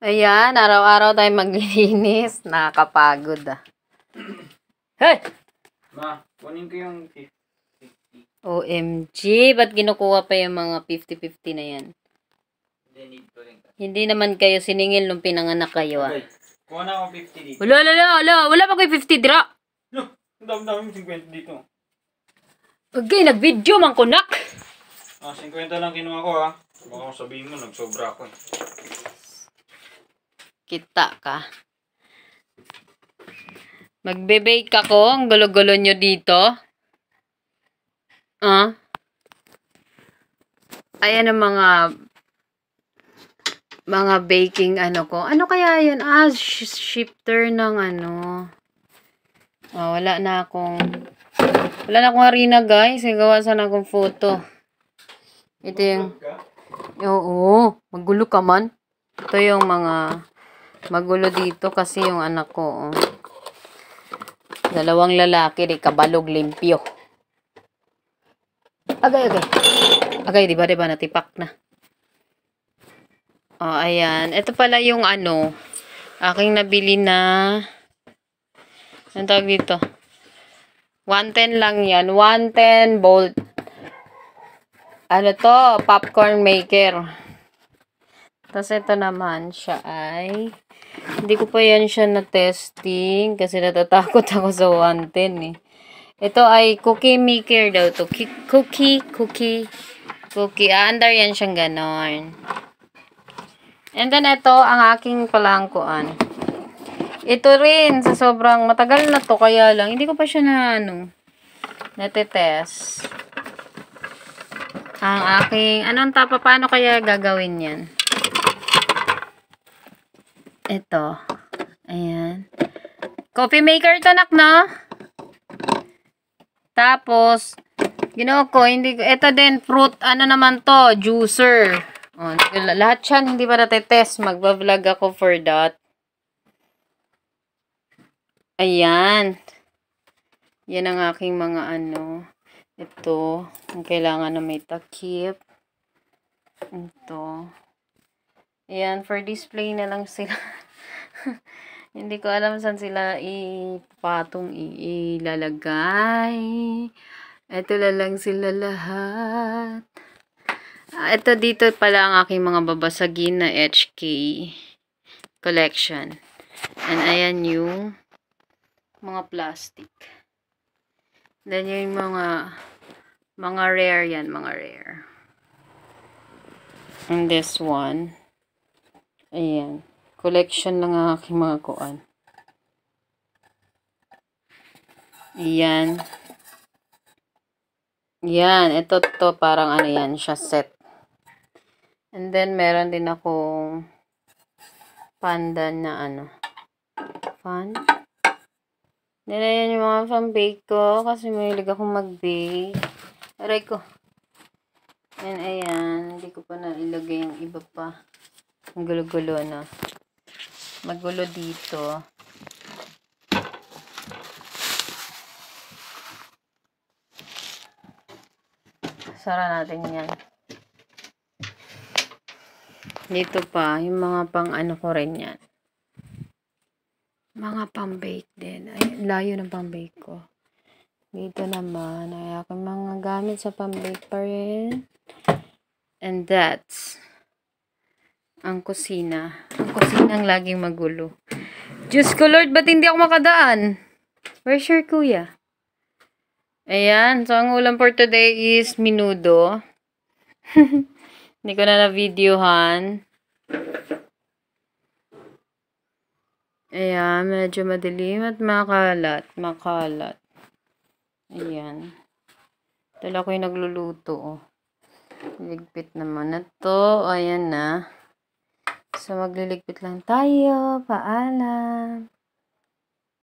Ayan, araw-araw tayo maglilinis. Nakakapagod ah. Hey! Ma, kunin ko yung 50. OMG, ba't kinukuha pa yung mga 50-50 na yan? Hindi naman kayo siningil nung pinanganak kayo ah. Okay. Kuha na ako 50 dito. Wala pa kayo 50 dira. No, ang dami-dami 50 dito. Okay, nag-video man kunak. 50 lang kinuha ko ha. Baka sabihin mo, nagsobra ako eh. Kita ka. Magbe-bake ako. Ang gulo-gulo nyo dito. Ayan ang mga baking ano ko. Ano kaya yun? Shifter ng ano. Wala na akong harina guys. Gawa sana akong photo. Ito yung oo. Magulo ka man. Ito yung mga magulo dito kasi yung anak ko. Dalawang lalaki. Di kabalog limpyo. Agay, diba natipak na. Ayan. Ito pala yung ano, aking nabili na, ang tawag dito, 110 lang yan. 110 volt. Ano to? Popcorn maker. Tapos ito naman, siya ay, hindi ko pa yan siya na-testing kasi natatakot ako sa 110 eh. Ito ay cookie maker daw to. Cookie. Andar yan siyang ganon. And then ito, ang aking palangkuan. Ito rin, sa sobrang matagal na to, kaya lang, hindi ko pa siya natetest. Ang aking, paano kaya gagawin yan? Ito. Ayan. Coffee maker to, nak, no? Tapos, ginawa ko, ito din, fruit, naman to, juicer. Lahat yan, hindi pa natetest. Magbablog ako for that. Ayan. Yan ang aking mga ito, ang kailangan na may takip. Ito. Ayan, for display na lang sila. Hindi ko alam saan sila ilalagay. Ito lang sila lahat. Ito dito pala ang aking mga babasagin na HK collection. And ayan yung mga plastic. Then yung mga rare yan, mga rare. And this one. Ayan. Collection lang ang aking mga kuan. Ayan. Yan. Ito to parang yan siya set. And then meron din akong pandan na fan. Then ayan yung mga pang-bake ko kasi mahilig akong mag-bake. Aray ko. And ayan. Hindi ko pa nailagay yung iba pa. Ang gulo-gulo na. Magulo dito. Sara natin yan. Dito pa, yung mga pang ko rin yan. Mga pang-bake din. Ay, layo ng pang-bake ko. Dito naman, ay aking mga gamit sa pang-bake pa rin. And that's ang kusina. Ang kusina ang laging magulo. Diyos ko Lord, ba't hindi ako makadaan? Where's your kuya? Ayan. So, ang ulam for today is minudo. Hindi ko na na-videohan. Ayan. Medyo madilim at makalat. Ayan. Dala ko yung nagluluto. Ligpit naman na to. Ayan na. So, magliligpit lang tayo. Paalam.